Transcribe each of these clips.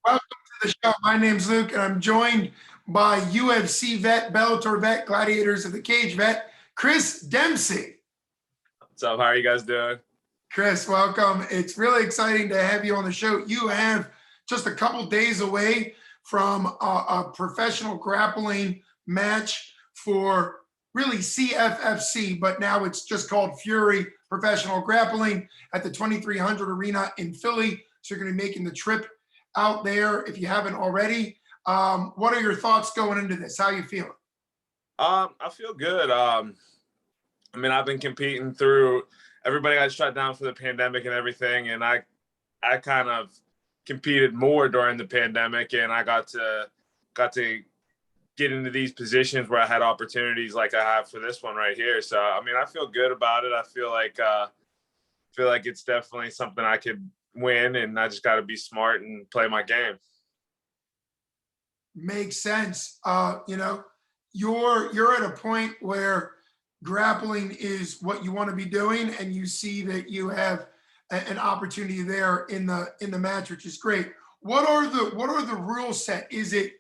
Welcome to the show. My name's Luke, and I'm joined by UFC vet, Bellator vet, Gladiators of the Cage vet, Chris Dempsey. What's up? How are you guys doing? Chris, welcome. It's really exciting to have you on the show. You have just a couple days away from a professional grappling match for really CFFC, but now it's just called Fury Professional Grappling at the 2300 Arena in Philly. So you're going to be making the trip out there if you haven't already. What are your thoughts going into this? How are you feeling? I feel good. I've been competing through. Everybody got shut down for the pandemic and everything, and I kind of competed more during the pandemic, and I got to get into these positions where I had opportunities like I have for this one right here. So I feel good about it. I feel like it's definitely something I could win, and I just got to be smart and play my game. Makes sense. You're at a point where grappling is what you want to be doing, and you see that you have an opportunity there in the match, which is great. What are the rule set? Is it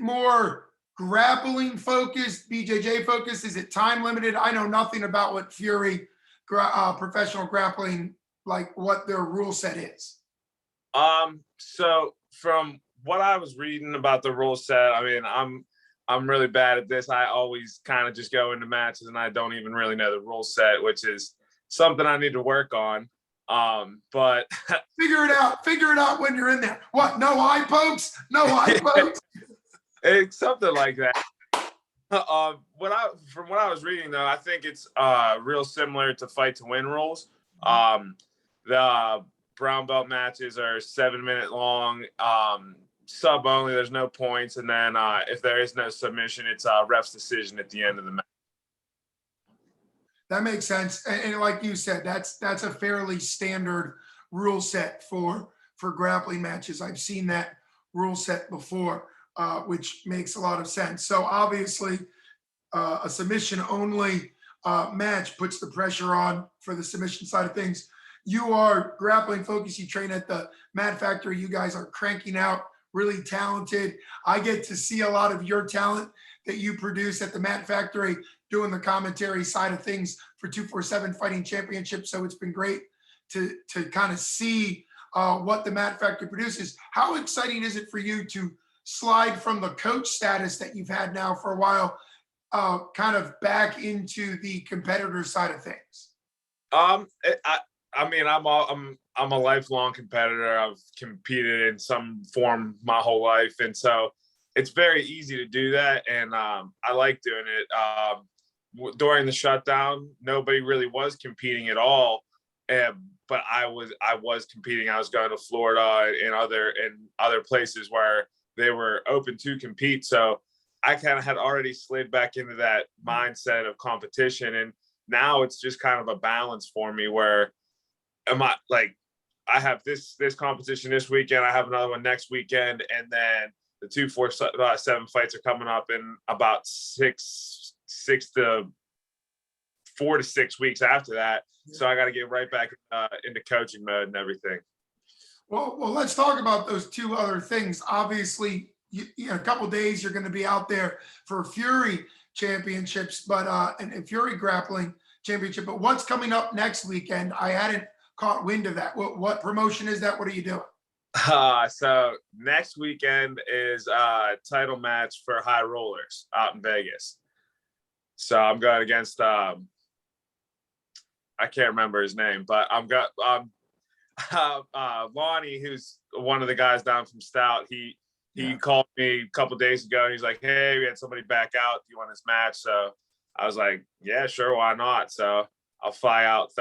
more grappling focused, BJJ focused? Is it time limited? I know nothing about what Fury professional grappling, like what their rule set is. So from what I was reading about the rule set, I'm really bad at this. I always kind of just go into matches and I don't even really know the rule set, which is something I need to work on. But figure it out when you're in there. What? No eye pokes? No eye pokes? It's something like that. From what I was reading though, I think it's real similar to fight to win rules. The brown belt matches are 7-minute long, sub only. There's no points, and then if there is no submission, it's a ref's decision at the end of the match. That makes sense, and like you said, that's a fairly standard rule set for grappling matches. I've seen that rule set before, which makes a lot of sense. So obviously, a submission only match puts the pressure on for the submission side of things. You are grappling focused. You train at the Mat Factory. You guys are cranking out, really talented. I get to see a lot of your talent that you produce at the Mat Factory doing the commentary side of things for 247 Fighting Championship. So it's been great to kind of see what the Mat Factory produces. How exciting is it for you to slide from the coach status that you've had now for a while, kind of back into the competitor side of things? I'm a lifelong competitor. I've competed in some form my whole life, and so it's very easy to do that. And I like doing it. During the shutdown, nobody really was competing at all, but I was competing. I was going to Florida and other places where they were open to compete. So I kind of had already slid back into that mindset of competition, and now it's just kind of a balance for me where I have this competition this weekend, I have another one next weekend, and then the 247 fights are coming up in about 4 to 6 weeks after that. So I got to get right back into coaching mode and everything. Well, let's talk about those two other things. Obviously, in a couple of days you're going to be out there for Fury championships, but and Fury grappling championship. But what's coming up next weekend? I hadn't caught wind of that. What promotion is that? What are you doing? So next weekend is a title match for High Rollerz out in Vegas. So I'm going against I can't remember his name, but Lonnie, who's one of the guys down from Stout. He called me a couple days ago. He's like, "Hey, we had somebody back out. Do you want this match?" So I was like, "Yeah, sure, why not?" So I'll fly out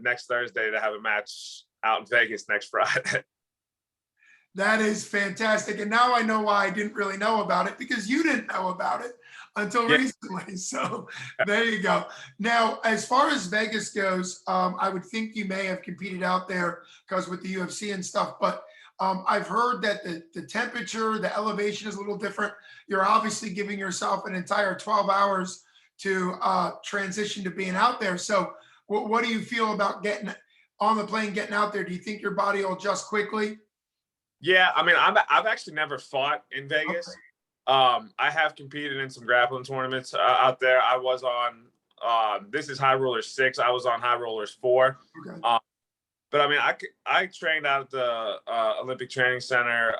next Thursday to have a match out in Vegas next Friday. That is fantastic. And now I know why I didn't really know about it, because you didn't know about it until recently. So there you go. Now, as far as Vegas goes, I would think you may have competed out there because with the UFC and stuff, but I've heard that the temperature, the elevation is a little different. You're obviously giving yourself an entire 12 hours to transition to being out there. So what do you feel about getting on the plane, getting out there? Do you think your body will adjust quickly? Yeah, I mean, I've actually never fought in Vegas. Okay. I have competed in some grappling tournaments out there. I was on this is High Rollerz 6. I was on High Rollerz 4. Okay. But I mean, I trained out at the Olympic Training Center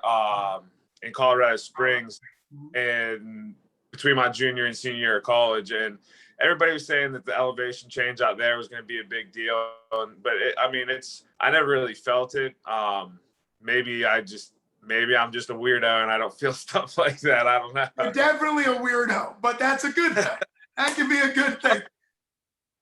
in Colorado Springs, Mhm. and between my junior and senior year of college, and everybody was saying that the elevation change out there was going to be a big deal. But I mean, I never really felt it. Maybe maybe I'm just a weirdo and I don't feel stuff like that. I don't know. You're definitely a weirdo, but that's a good thing. That can be a good thing.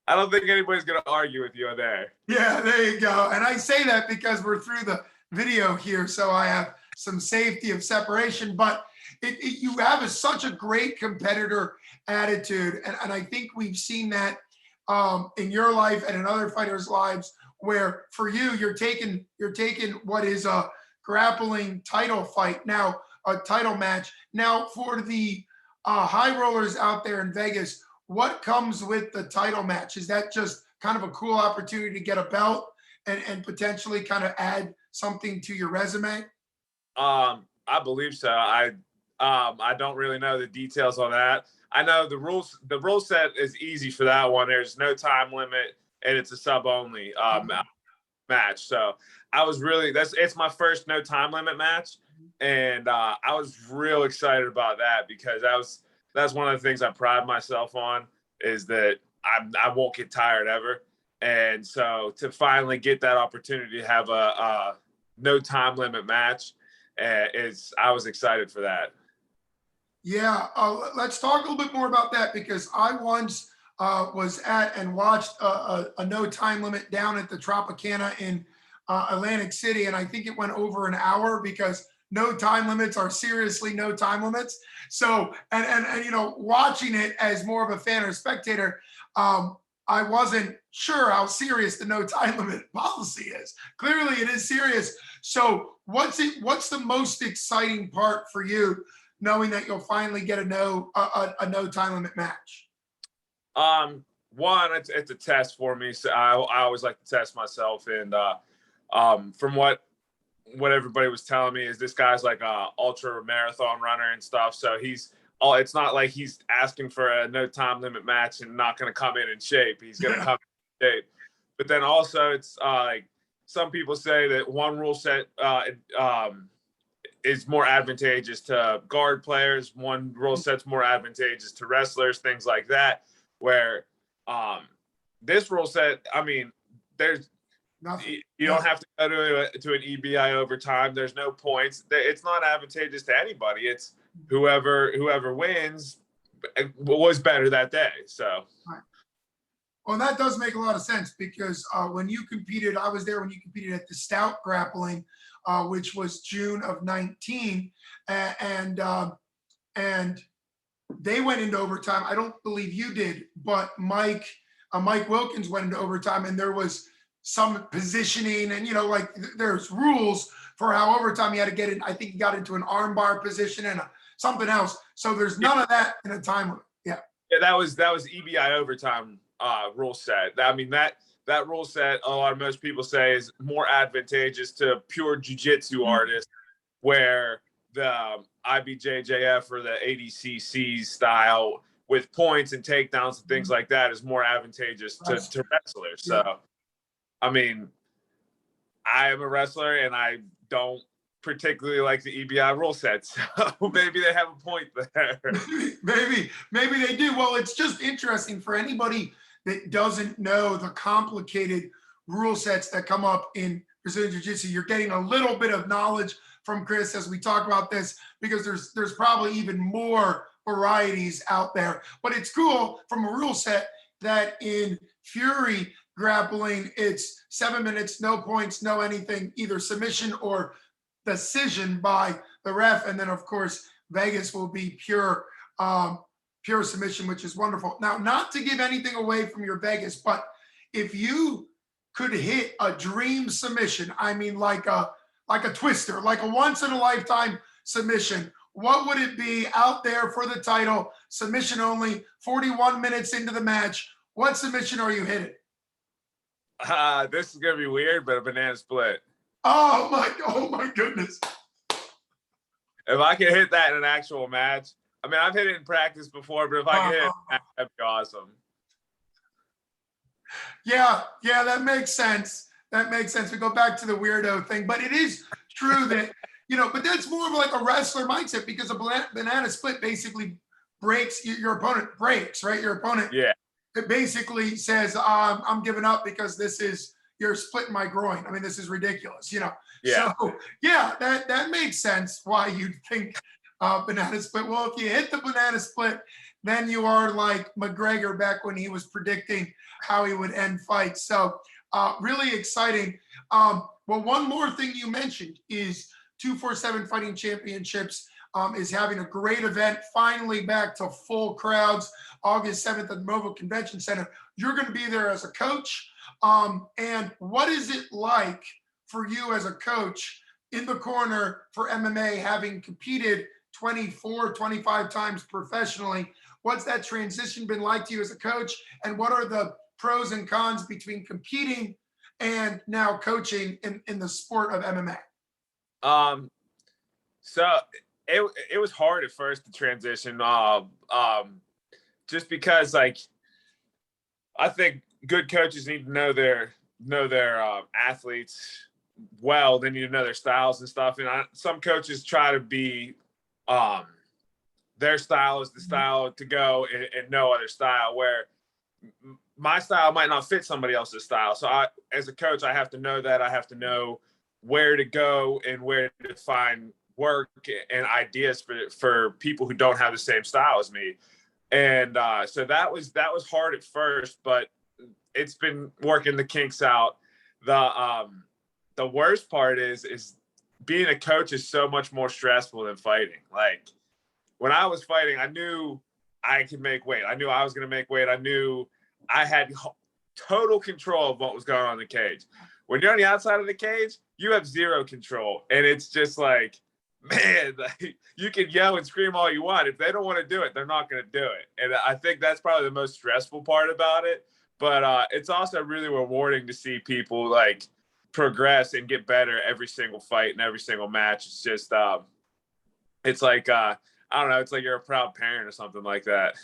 I don't think anybody's going to argue with you on there. Yeah, there you go. And I say that because we're through the video here, so I have some safety of separation. But you have such a great competitor attitude, and I think we've seen that in your life and in other fighters' lives. Where for you, you're taking what is a grappling title fight now, a title match. Now for the high rollers out there in Vegas, what comes with the title match? Is that just kind of a cool opportunity to get a belt and potentially kind of add something to your resume? I believe so. I don't really know the details on that. I know the rules. The rule set is easy for that one. There's no time limit, and it's a sub only match. So it's my first no time limit match, and I was real excited about that because that's one of the things I pride myself on is that I won't get tired ever. And so to finally get that opportunity to have a no time limit match, I was excited for that. Yeah, let's talk a little bit more about that because I once was at and watched a no time limit down at the Tropicana in Atlantic City, and I think it went over an hour because no time limits are seriously no time limits. So, and you know, watching it as more of a fan or spectator, I wasn't sure how serious the no time limit policy is. Clearly, it is serious. So, what's the most exciting part for you, knowing that you'll finally get a no time limit match? One, it's a test for me. So I always like to test myself, and from what everybody was telling me is this guy's like a ultra marathon runner and stuff. So it's not like he's asking for a no time limit match and not going to come in shape. He's going to come in shape. But then also it's like some people say that one rule set is more advantageous to guard players. One rule set's more advantageous to wrestlers, things like that. Where this rule set, I mean, there's Nothing. you don't have to go to an EBI overtime. There's no points. It's not advantageous to anybody. It's whoever wins was better that day. So. Right. Well, that does make a lot of sense because when you competed, I was there when you competed at the Stout Grappling, which was June of 19, and they went into overtime. I don't believe you did, but Mike Wilkins went into overtime, and there was some positioning, and you know, like there's rules for how overtime you had to get in. I think he got into an armbar position and something else. So there's none of that in a time limit. Yeah. Yeah, that was EBI overtime rule set. I mean that rule set, most people say is more advantageous to pure jiu-jitsu artists, where the IBJJF or the ADCC style with points and takedowns and things like that is more advantageous to wrestlers. So, yeah. I mean, I am a wrestler and I don't particularly like the EBI rule set, so maybe they have a point there. maybe they do. Well, it's just interesting for anybody that doesn't know the complicated rule sets that come up in Brazilian Jiu-Jitsu. You're getting a little bit of knowledge from Chris as we talk about this, because there's probably even more varieties out there. But it's cool from a rule set that in Fury Grappling, it's 7 minutes, no points, no anything, either submission or decision by the ref. And then of course, Vegas will be pure submission, which is wonderful. Now, not to give anything away from your Vegas, but if you could hit a dream submission, I mean, like a twister, like a once in a lifetime submission, what would it be out there for the title? Submission only, 41 minutes into the match. What submission are you hitting? This is gonna be weird, but a banana split. Oh my goodness. if I can hit that in an actual match, I mean, I've hit it in practice before, but if I can hit it, that'd be awesome. Yeah, that makes sense. That makes sense. We go back to the weirdo thing, but it is true that, but that's more of like a wrestler mindset, because a banana split basically breaks, your opponent breaks, right? Your opponent, Yeah. it basically says, I'm giving up because you're splitting my groin. I mean, this is ridiculous, Yeah. So yeah, that makes sense why you'd think banana split. Well, if you hit the banana split, then you are like McGregor back when he was predicting how he would end fights. So really exciting. Well, one more thing you mentioned is 247 Fighting Championships is having a great event, finally back to full crowds, August 7th at the Mobile Convention Center. You're going to be there as a coach. And what is it like for you as a coach in the corner for MMA, having competed 24, 25 times professionally? What's that transition been like to you as a coach? And what are the pros and cons between competing and now coaching in the sport of MMA? So it was hard at first to transition, just because, like, I think good coaches need to know their athletes well. They need to know their styles and stuff. And some coaches try to be, their style is the style to go, and no other style, where my style might not fit somebody else's style. So as a coach, I have to know that. I have to know where to go and where to find work and ideas for people who don't have the same style as me. And so that was hard at first, but it's been working the kinks out. The worst part is being a coach is so much more stressful than fighting. Like, when I was fighting, I knew I could make weight. I knew I was going to make weight. I knew I had total control of what was going on in the cage. When you're on the outside of the cage, you have zero control. And it's just like, man, like, you can yell and scream all you want. If they don't want to do it, they're not going to do it. And I think that's probably the most stressful part about it. But it's also really rewarding to see people, like, progress and get better every single fight and every single match. It's just, it's like, I don't know, it's like you're a proud parent or something like that.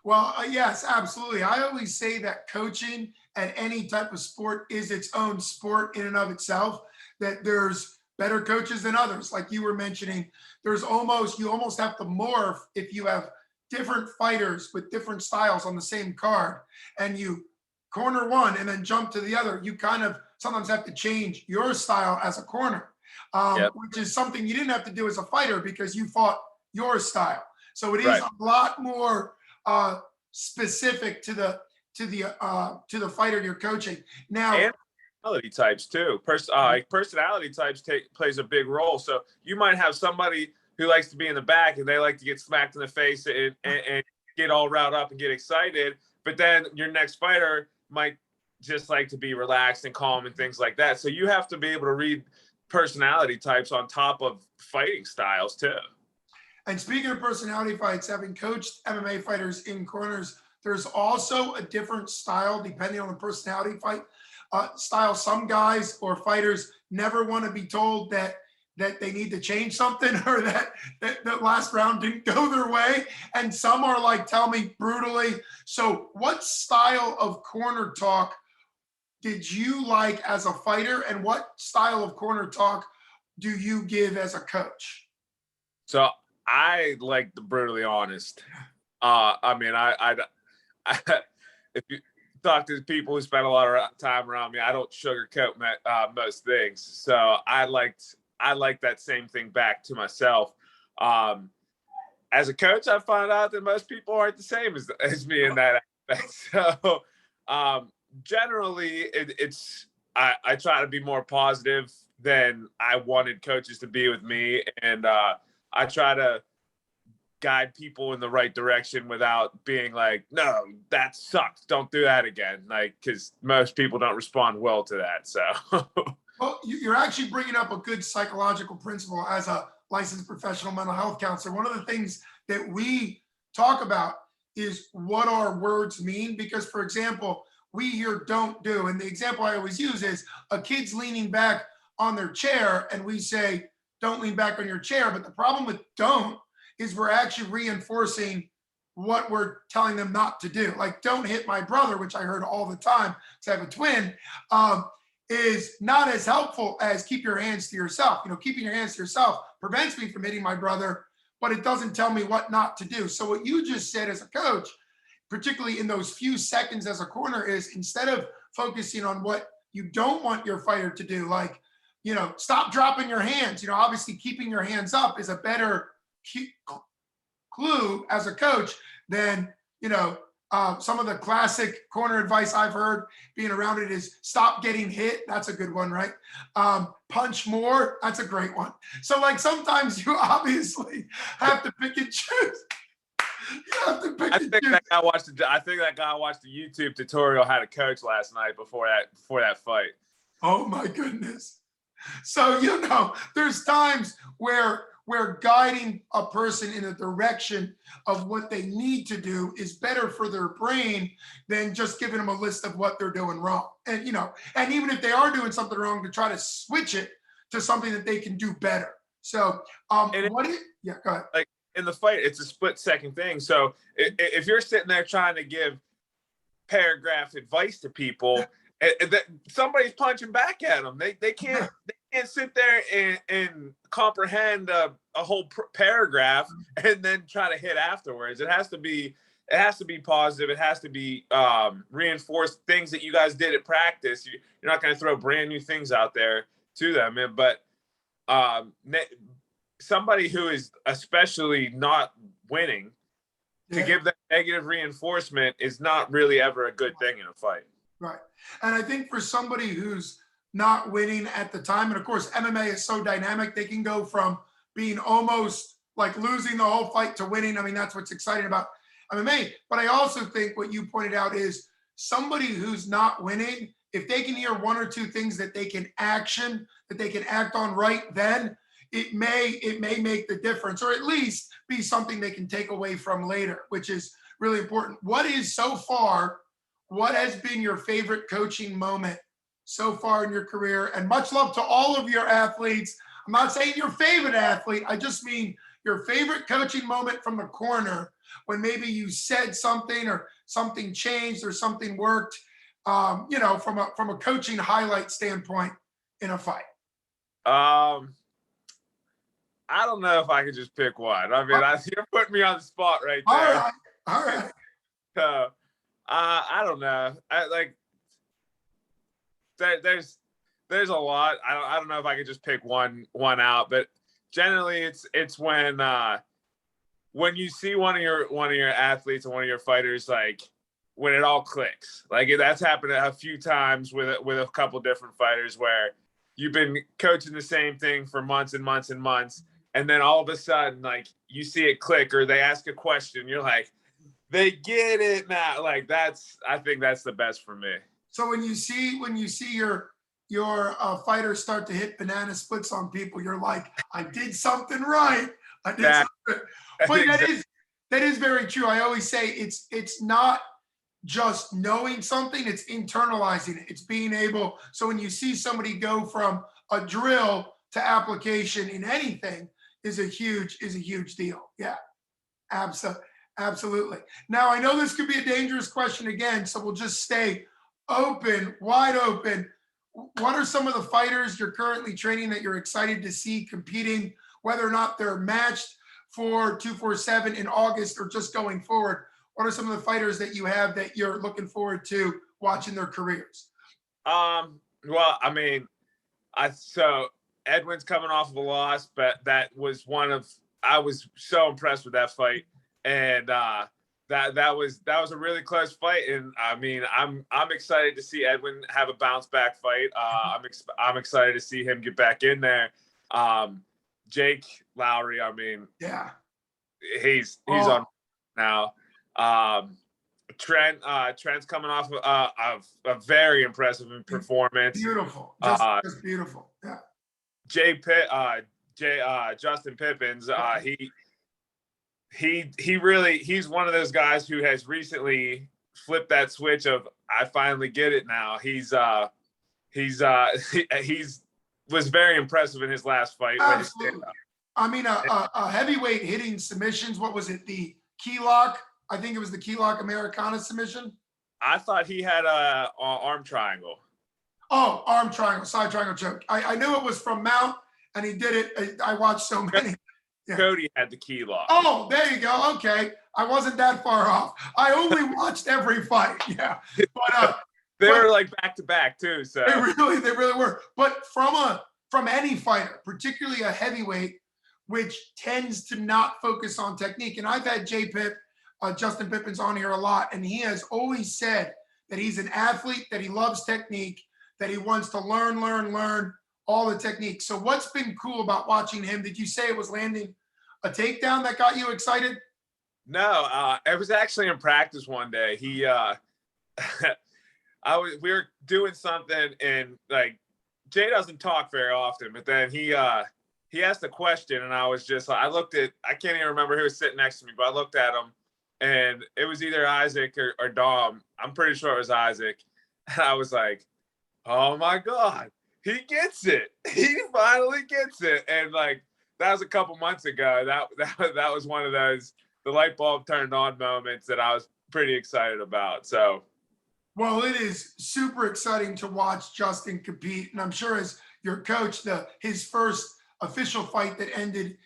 Well, yes, absolutely. I always say that coaching at any type of sport is its own sport in and of itself, that there's better coaches than others. Like you were mentioning, you almost have to morph if you have different fighters with different styles on the same card, and you corner one and then jump to the other. You kind of sometimes have to change your style as a corner, Yep. which is something you didn't have to do as a fighter because you fought your style. So it is Right. a lot more specific to the fighter you're coaching. Now, And personality types too. Personality types plays a big role. So you might have somebody who likes to be in the back and they like to get smacked in the face and get all riled up and get excited. But then your next fighter might just like to be relaxed and calm and things like that. So you have to be able to read personality types on top of fighting styles too. and speaking of personality fights, having coached MMA fighters in corners, there's also a different style depending on the personality fight style. Some guys or fighters never want to be told that they need to change something, or that the last round didn't go their way. And some are like, tell me brutally. So what style of corner talk did you like as a fighter, and what style of corner talk do you give as a coach? So I like the brutally honest. I mean, I if you talk to people who spend a lot of time around me, I don't sugarcoat most things. So I like that same thing back to myself. As a coach, I found out that most people aren't the same as me in that aspect. So generally, I try to be more positive than I wanted coaches to be with me, and I try to guide people in the right direction without being like, no, that sucks, don't do that again. Like, because most people don't respond well to that. So Well, you're actually bringing up a good psychological principle as a licensed professional mental health counselor. One of the things that we talk about is what our words mean. Because, for example, we hear don't do. And the example I always use is a kid's leaning back on their chair and we say, don't lean back on your chair. But the problem with don't is we're actually reinforcing what we're telling them not to do. Like, don't hit my brother, which I heard all the time because I have a twin, is not as helpful as keep your hands to yourself. You know, keeping your hands to yourself prevents me from hitting my brother, but it doesn't tell me what not to do. So what you just said as a coach, particularly in those few seconds as a corner, is instead of focusing on what you don't want your fighter to do, like, you know, stop dropping your hands. You know, obviously keeping your hands up is a better clue as a coach than, you know, some of the classic corner advice I've heard being around it is stop getting hit. That's a good one, right? Punch more. That's a great one. So like sometimes you obviously have to pick and choose. You have to pick and choose. I think that guy watched the YouTube tutorial how to coach last night before that fight. Oh my goodness. So, you know, there's times where guiding a person in a direction of what they need to do is better for their brain than just giving them a list of what they're doing wrong. And, you know, and even if they are doing something wrong, to try to switch it to something that they can do better. So, go ahead. Like in the fight, it's a split-second thing. So if you're sitting there trying to give paragraph advice to people, somebody's punching back at them. They can't sit there and comprehend a whole paragraph and then try to hit afterwards. It has to be positive. It has to be reinforced things that you guys did at practice. You're not going to throw brand new things out there to them. But somebody who is especially not winning, to give them negative reinforcement is not really ever a good thing in a fight. Right. And I think for somebody who's not winning at the time, and of course, MMA is so dynamic, they can go from being almost like losing the whole fight to winning. I mean, that's what's exciting about MMA. But I also think what you pointed out is somebody who's not winning, if they can hear one or two things that they can act on right then, it may make the difference, or at least be something they can take away from later, which is really important. What has been your favorite coaching moment so far in your career? And much love to all of your athletes. I'm not saying your favorite athlete. I just mean your favorite coaching moment from the corner when maybe you said something or something changed or something worked, you know, from a coaching highlight standpoint in a fight. I don't know if I could just pick one. I mean, you're putting me on the spot right there. All right. I don't know. There's a lot. I don't know if I could just pick one out, but generally it's when you see one of your athletes and one of your fighters, like when it all clicks. Like that's happened a few times with a couple different fighters where you've been coaching the same thing for months and months and months, and then all of a sudden, like you see it click, or they ask a question, you're like, they get it now. Like I think that's the best for me. So when you see your fighters start to hit banana splits on people, you're like, I did something right. Something. But that is very true. I always say it's not just knowing something, it's internalizing it. It's being able. So when you see somebody go from a drill to application in anything is a huge deal. Yeah, absolutely. Now, I know this could be a dangerous question again, so we'll just stay open, wide open. What are some of the fighters you're currently training that you're excited to see competing, whether or not they're matched for 247 in August or just going forward? What are some of the fighters that you have that you're looking forward to watching their careers? Well, I mean, so Edwin's coming off of a loss, but that was I was so impressed with that fight. And that was a really close fight. And I mean, I'm excited to see Edwin have a bounce back fight. I'm excited to see him get back in there. Jake Lowry, I mean, yeah, he's on now. Trent's coming off of a very impressive performance. Beautiful, just beautiful. Yeah. Justin Pippins, he's one of those guys who has recently flipped that switch of I finally get it now. He's was very impressive in his last fight. Absolutely. I mean, a heavyweight hitting submissions. What was it? The key lock. I think it was the key lock Americana submission. I thought he had a arm triangle. Oh, arm triangle, side triangle choke. I knew it was from Mount, and he did it. I watched so many. Yeah. Cody had the key lock. Oh, there you go. Okay, I wasn't that far off. I only watched every fight. Yeah, but they were like back to back too. So they really were. But from any fighter, particularly a heavyweight, which tends to not focus on technique. And I've had Justin Pippin's on here a lot, and he has always said that he's an athlete, that he loves technique, that he wants to learn all the technique. So what's been cool about watching him? Did you say it was landing a takedown that got you excited? No, it was actually in practice one day. He, we were doing something, and like Jay doesn't talk very often, but then he asked a question, and I was just, I can't even remember who was sitting next to me, but I looked at him, and it was either Isaac or Dom. I'm pretty sure it was Isaac. And I was like, oh my God, he gets it. He finally gets it. And like, that was a couple months ago. That was one of those, the light bulb turned on moments that I was pretty excited about. So, well, it is super exciting to watch Justin compete, and I'm sure as your coach, his first official fight that ended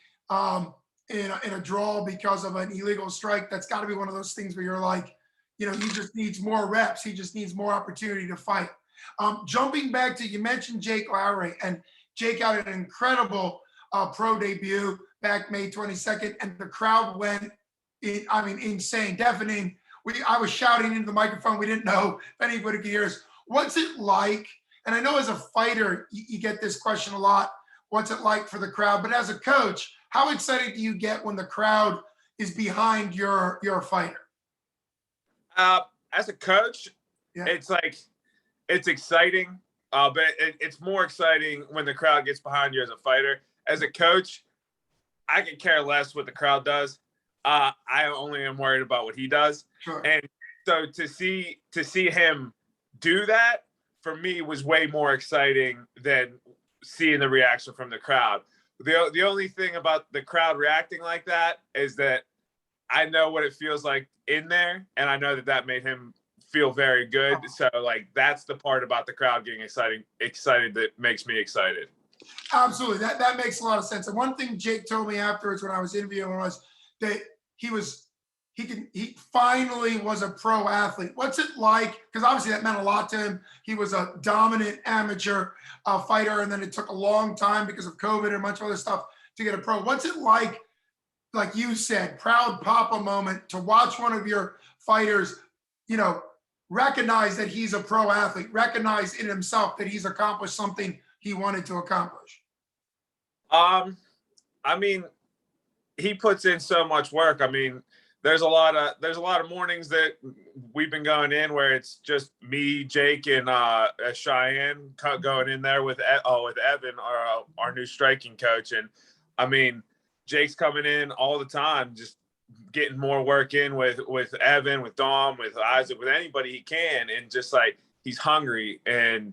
in a draw because of an illegal strike, that's got to be one of those things where you're like, he just needs more reps. He just needs more opportunity to fight. Jumping back to, you mentioned Jake Lowry, and Jake had an incredible pro debut back May 22nd, and the crowd went, insane, deafening. I was shouting into the microphone. We didn't know if anybody could hear us. What's it like? And I know as a fighter, you get this question a lot. What's it like for the crowd? But as a coach, how excited do you get when the crowd is behind your fighter? As a coach, yeah. It's exciting, but it's more exciting when the crowd gets behind you as a fighter. As a coach, I could care less what the crowd does. I only am worried about what he does. Sure. And so to see him do that, for me, was way more exciting than seeing the reaction from the crowd. The only thing about the crowd reacting like that is that I know what it feels like in there, and I know that made him feel very good. So like, that's the part about the crowd getting excited that makes me excited. Absolutely. That makes a lot of sense. And one thing Jake told me afterwards when I was interviewing was that he finally was a pro athlete. What's it like? Because obviously that meant a lot to him. He was a dominant amateur fighter, and then it took a long time because of COVID and a bunch of other stuff to get a pro. What's it like you said, proud papa moment to watch one of your fighters, recognize that he's a pro athlete, recognize in himself that he's accomplished something he wanted to accomplish? He puts in so much work. There's a lot of mornings that we've been going in where it's just me, Jake, and Cheyenne going in there with Evan, our new striking coach. And Jake's coming in all the time, just getting more work in with Evan, with Dom, with Isaac, with anybody he can, and just like, he's hungry, and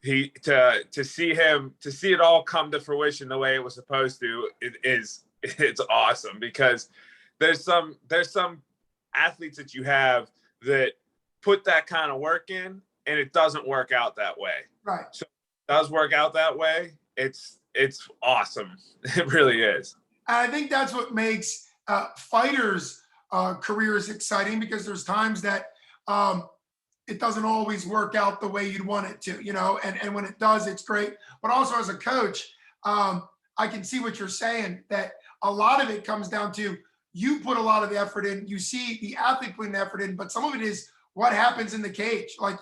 to see it all come to fruition the way it was supposed to, it's awesome, because there's some athletes that you have that put that kind of work in, and it doesn't work out that way. Right. So it does work out that way. It's awesome. It really is. And I think that's what makes fighters' careers exciting, because there's times that it doesn't always work out the way you'd want it to, and when it does, it's great. But also as a coach, I can see what you're saying, that a lot of it comes down to, you put a lot of the effort in, you see the athlete putting the effort in, but some of it is what happens in the cage. Like,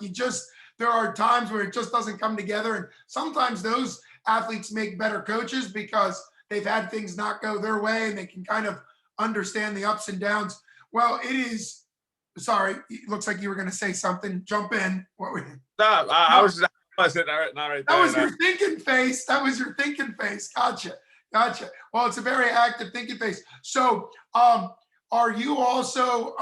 there are times where it just doesn't come together. And sometimes those athletes make better coaches because they've had things not go their way, and they can kind of understand the ups and downs. Well, sorry, it looks like you were going to say something. Jump in. What were you? No, I wasn't not right there. That was your thinking face. Gotcha. Well, it's a very active thinking face. So are you also,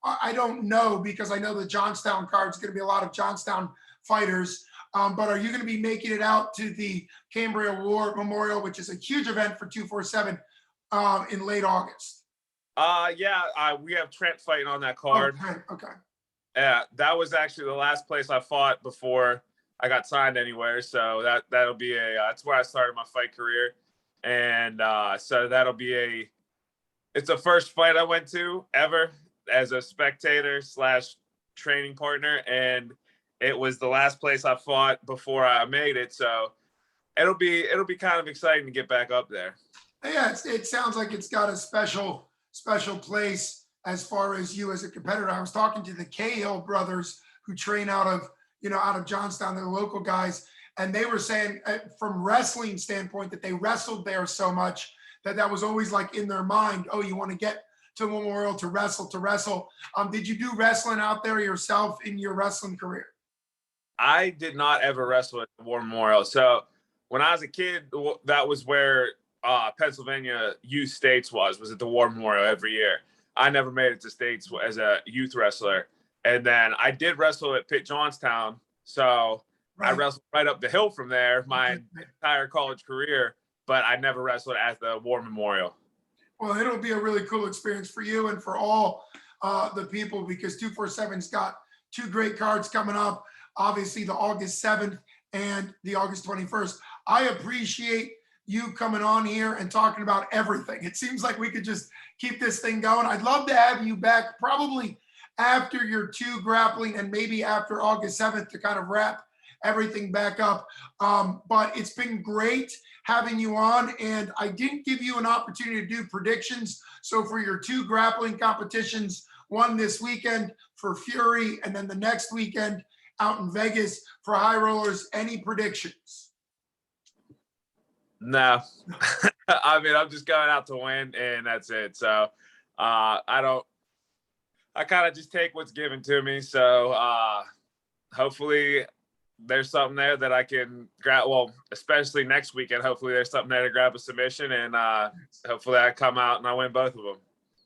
I don't know, because I know the Johnstown card is going to be a lot of Johnstown fighters. But are you going to be making it out to the Cambria War Memorial, which is a huge event for 247 in late August? Yeah, we have Trent fighting on that card. Okay. Yeah, that was actually the last place I fought before I got signed anywhere. So that'll be that's where I started my fight career, and so that'll be it's the first fight I went to ever as a spectator / training partner, and it was the last place I fought before I made it. So it'll be kind of exciting to get back up there. Yeah, it sounds like it's got a special place as far as you as a competitor. I was talking to the Cahill brothers who train out of Johnstown, they're local guys, and they were saying from wrestling standpoint that they wrestled there so much that was always like in their mind. Oh, you want to get to Memorial to wrestle. Did you do wrestling out there yourself in your wrestling career? I did not ever wrestle at the War Memorial. So when I was a kid, that was where Pennsylvania Youth States was at the War Memorial every year. I never made it to States as a youth wrestler. And then I did wrestle at Pitt Johnstown. So I wrestled right up the hill from there my entire college career, but I never wrestled at the War Memorial. Well, it'll be a really cool experience for you and for all the people, because 247's got two great cards coming up. Obviously, the August 7th and the August 21st. I appreciate you coming on here and talking about everything. It seems like we could just keep this thing going. I'd love to have you back probably after your two grappling and maybe after August 7th to kind of wrap everything back up. But it's been great having you on, and I didn't give you an opportunity to do predictions. So for your two grappling competitions, one this weekend for Fury and then the next weekend out in Vegas for High Rollerz, any predictions? No. I mean, I'm just going out to win, and that's it. So I kind of just take what's given to me. So hopefully there's something there that I can grab. Well, especially next weekend, hopefully there's something there to grab a submission, and hopefully I come out and I win both of them.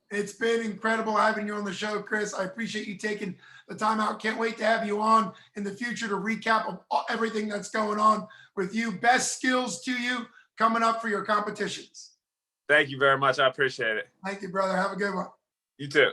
It's been incredible having you on the show, Chris. I appreciate you taking the time out. Can't wait to have you on in the future to recap of everything that's going on with you. Best skills to you coming up for your competitions. Thank you very much. I appreciate it. Thank you, brother. Have a good one. You too.